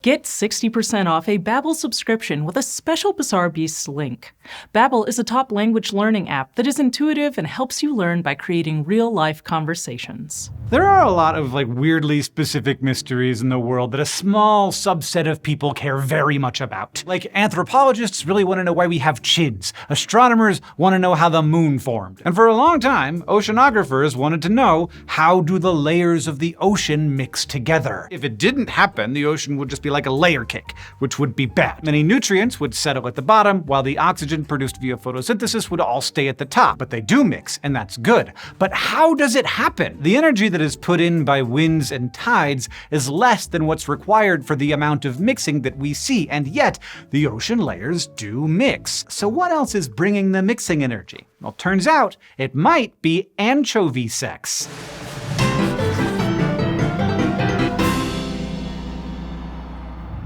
Get 60% off a Babel subscription with a special Bizarre Beasts link. Babel is a top language learning app that is intuitive and helps you learn by creating real-life conversations. There are a lot of weirdly specific mysteries in the world that a small subset of people care very much about. Like anthropologists really want to know why we have chins. Astronomers want to know how the moon formed. And for a long time, oceanographers wanted to know, how do the layers of the ocean mix together? If it didn't happen, the ocean would just be like a layer cake, which would be bad. Many nutrients would settle at the bottom, while the oxygen produced via photosynthesis would all stay at the top. But they do mix, and that's good. But how does it happen? The energy that is put in by winds and tides is less than what's required for the amount of mixing that we see, and yet the ocean layers do mix. So what else is bringing the mixing energy? Well, turns out it might be anchovy sex.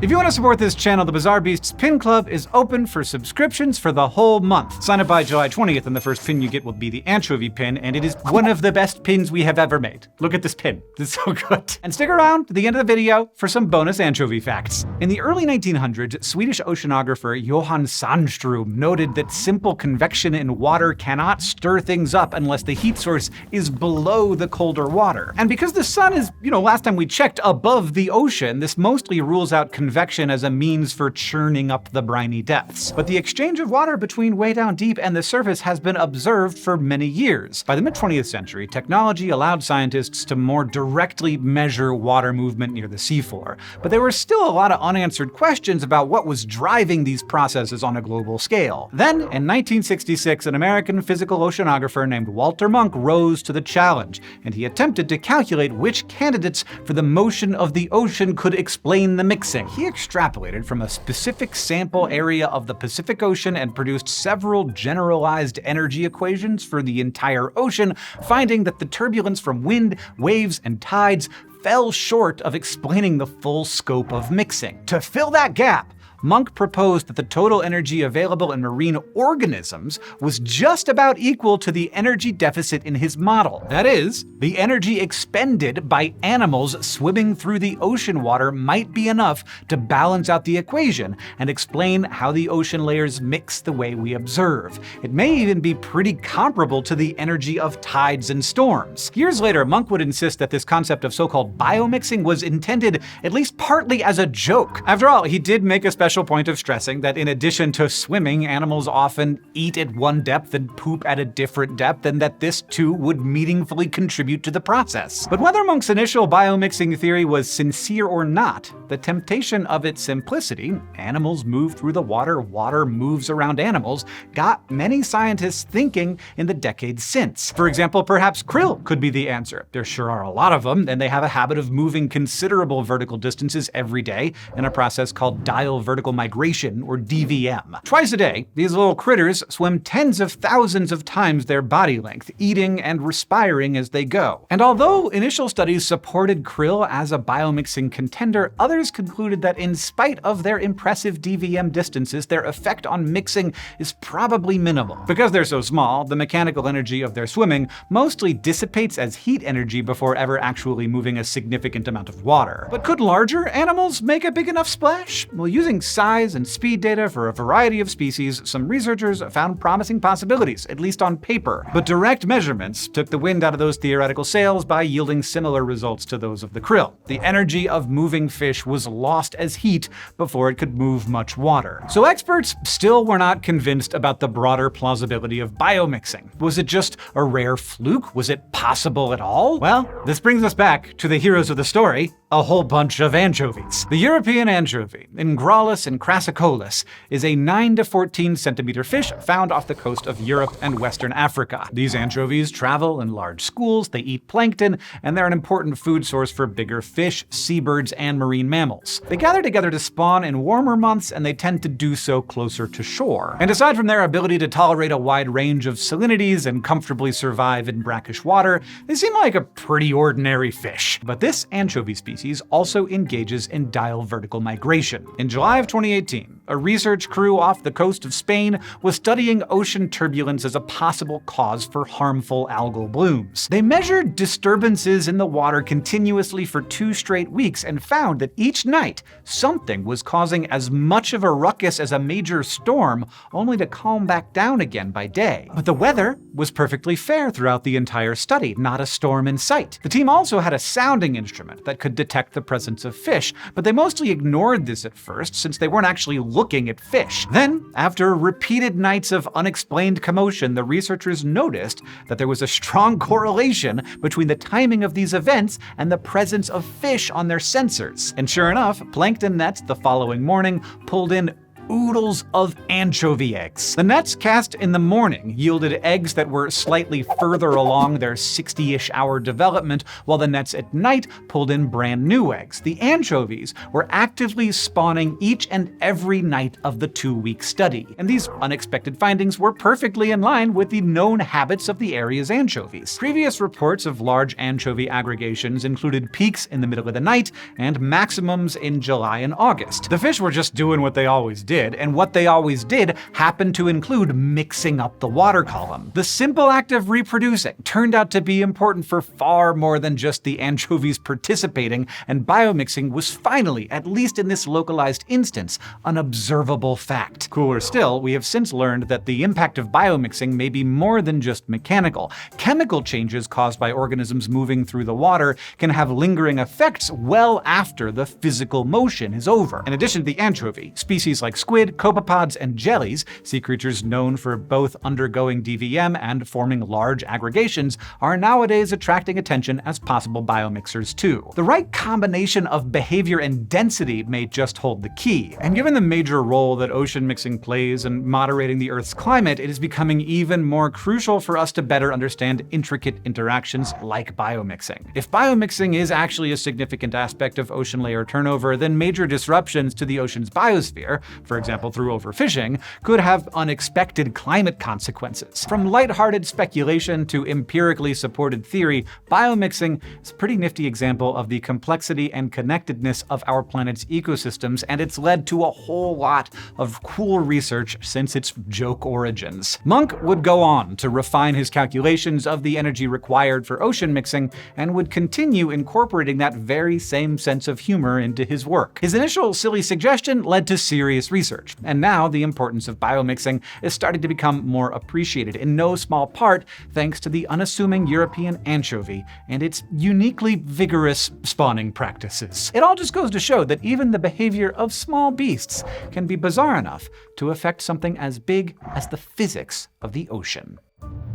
If you want to support this channel, the Bizarre Beasts Pin Club is open for subscriptions for the whole month. Sign up by July 20th and the first pin you get will be the anchovy pin, and it is one of the best pins we have ever made. Look at this pin. It's so good. And stick around to the end of the video for some bonus anchovy facts. In the early 1900s, Swedish oceanographer Johan Sandström noted that simple convection in water cannot stir things up unless the heat source is below the colder water. And because the sun is, last time we checked, above the ocean, this mostly rules out convection as a means for churning up the briny depths. But the exchange of water between way down deep and the surface has been observed for many years. By the mid-20th century, technology allowed scientists to more directly measure water movement near the seafloor. But there were still a lot of unanswered questions about what was driving these processes on a global scale. Then, in 1966, an American physical oceanographer named Walter Munk rose to the challenge, and he attempted to calculate which candidates for the motion of the ocean could explain the mixing. He extrapolated from a specific sample area of the Pacific Ocean and produced several generalized energy equations for the entire ocean, finding that the turbulence from wind, waves, and tides fell short of explaining the full scope of mixing. To fill that gap, Munk proposed that the total energy available in marine organisms was just about equal to the energy deficit in his model. That is, the energy expended by animals swimming through the ocean water might be enough to balance out the equation and explain how the ocean layers mix the way we observe. It may even be pretty comparable to the energy of tides and storms. Years later, Munk would insist that this concept of so-called biomixing was intended at least partly as a joke. After all, he did make a special point of stressing that in addition to swimming, animals often eat at one depth and poop at a different depth, and that this too would meaningfully contribute to the process. But whether Munk's initial biomixing theory was sincere or not, the temptation of its simplicity, animals move through the water, water moves around animals, got many scientists thinking in the decades since. For example, perhaps krill could be the answer. There sure are a lot of them, and they have a habit of moving considerable vertical distances every day in a process called diel vertical migration, or DVM. Twice a day, these little critters swim tens of thousands of times their body length, eating and respiring as they go. And although initial studies supported krill as a biomixing contender, others concluded that in spite of their impressive DVM distances, their effect on mixing is probably minimal. Because they're so small, the mechanical energy of their swimming mostly dissipates as heat energy before ever actually moving a significant amount of water. But could larger animals make a big enough splash? Well, using size and speed data for a variety of species, some researchers found promising possibilities, at least on paper. But direct measurements took the wind out of those theoretical sails by yielding similar results to those of the krill. The energy of moving fish was lost as heat before it could move much water. So experts still were not convinced about the broader plausibility of biomixing. Was it just a rare fluke? Was it possible at all? Well, this brings us back to the heroes of the story, a whole bunch of anchovies. The European anchovy, Ingrallus and crassicolus, is a 9 to 14 centimeter fish found off the coast of Europe and Western Africa. These anchovies travel in large schools, they eat plankton, and they're an important food source for bigger fish, seabirds, and marine mammals. They gather together to spawn in warmer months, and they tend to do so closer to shore. And aside from their ability to tolerate a wide range of salinities and comfortably survive in brackish water, they seem like a pretty ordinary fish. But this anchovy species also engages in diel vertical migration. In July of 2018, A research crew off the coast of Spain was studying ocean turbulence as a possible cause for harmful algal blooms. They measured disturbances in the water continuously for 2 straight weeks and found that each night something was causing as much of a ruckus as a major storm, only to calm back down again by day. But the weather was perfectly fair throughout the entire study, not a storm in sight. The team also had a sounding instrument that could detect the presence of fish, but they mostly ignored this at first since they weren't actually looking at fish. Then, after repeated nights of unexplained commotion, the researchers noticed that there was a strong correlation between the timing of these events and the presence of fish on their sensors. And sure enough, plankton nets the following morning pulled in oodles of anchovy eggs. The nets cast in the morning yielded eggs that were slightly further along their 60-ish hour development, while the nets at night pulled in brand new eggs. The anchovies were actively spawning each and every night of the 2-week study, and these unexpected findings were perfectly in line with the known habits of the area's anchovies. Previous reports of large anchovy aggregations included peaks in the middle of the night and maximums in July and August. The fish were just doing what they always did, and what they always did happened to include mixing up the water column. The simple act of reproducing turned out to be important for far more than just the anchovies participating, and biomixing was finally, at least in this localized instance, an observable fact. Cooler still, we have since learned that the impact of biomixing may be more than just mechanical. Chemical changes caused by organisms moving through the water can have lingering effects well after the physical motion is over. In addition to the anchovy, species like squid, copepods, and jellies, sea creatures known for both undergoing DVM and forming large aggregations, are nowadays attracting attention as possible biomixers too. The right combination of behavior and density may just hold the key. And given the major role that ocean mixing plays in moderating the Earth's climate, it is becoming even more crucial for us to better understand intricate interactions like biomixing. If biomixing is actually a significant aspect of ocean layer turnover, then major disruptions to the ocean's biosphere, for example through overfishing, could have unexpected climate consequences. From lighthearted speculation to empirically supported theory, biomixing is a pretty nifty example of the complexity and connectedness of our planet's ecosystems, and it's led to a whole lot of cool research since its joke origins. Monk would go on to refine his calculations of the energy required for ocean mixing, and would continue incorporating that very same sense of humor into his work. His initial silly suggestion led to serious research, and now the importance of biomixing is starting to become more appreciated, in no small part thanks to the unassuming European anchovy and its uniquely vigorous spawning practices. It all just goes to show that even the behavior of small beasts can be bizarre enough to affect something as big as the physics of the ocean.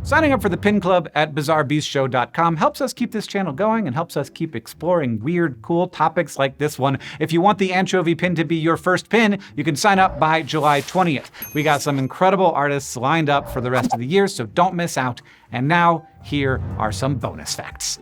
Signing up for the Pin Club at bizarrebeastshow.com helps us keep this channel going and helps us keep exploring weird, cool topics like this one. If you want the anchovy pin to be your first pin, you can sign up by July 20th. We got some incredible artists lined up for the rest of the year, so don't miss out. And now, here are some bonus facts.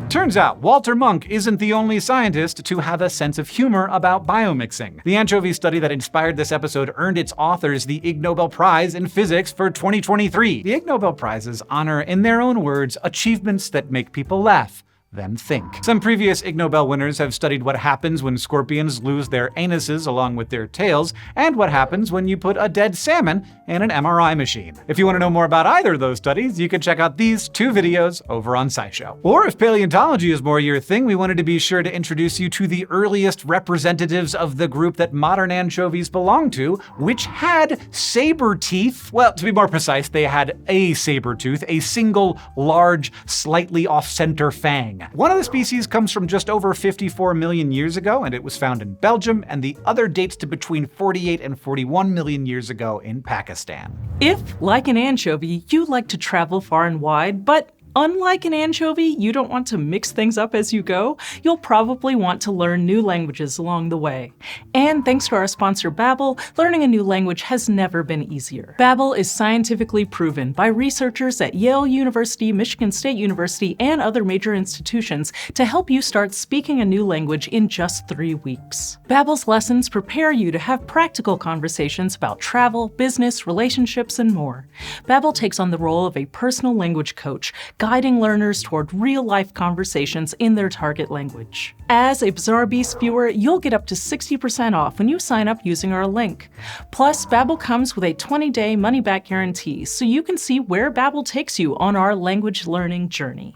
Turns out, Walter Munk isn't the only scientist to have a sense of humor about biomixing. The anchovy study that inspired this episode earned its authors the Ig Nobel Prize in Physics for 2023. The Ig Nobel Prizes honor, in their own words, achievements that make people laugh, then think. Some previous Ig Nobel winners have studied what happens when scorpions lose their anuses along with their tails, and what happens when you put a dead salmon in an MRI machine. If you want to know more about either of those studies, you can check out these 2 videos over on SciShow. Or if paleontology is more your thing, we wanted to be sure to introduce you to the earliest representatives of the group that modern anchovies belong to, which had saber teeth. Well, to be more precise, they had a saber tooth, a single, large, slightly off-center fang. One of the species comes from just over 54 million years ago, and it was found in Belgium, and the other dates to between 48 and 41 million years ago in Pakistan. If, like an anchovy, you like to travel far and wide, but unlike an anchovy, you don't want to mix things up as you go, you'll probably want to learn new languages along the way. And thanks to our sponsor Babel, learning a new language has never been easier. Babel is scientifically proven by researchers at Yale University, Michigan State University, and other major institutions to help you start speaking a new language in just 3 weeks. Babel's lessons prepare you to have practical conversations about travel, business, relationships, and more. Babel takes on the role of a personal language coach, guiding learners toward real-life conversations in their target language. As a Bizarre Beasts viewer, you'll get up to 60% off when you sign up using our link. Plus, Babel comes with a 20-day money-back guarantee, so you can see where Babel takes you on our language learning journey.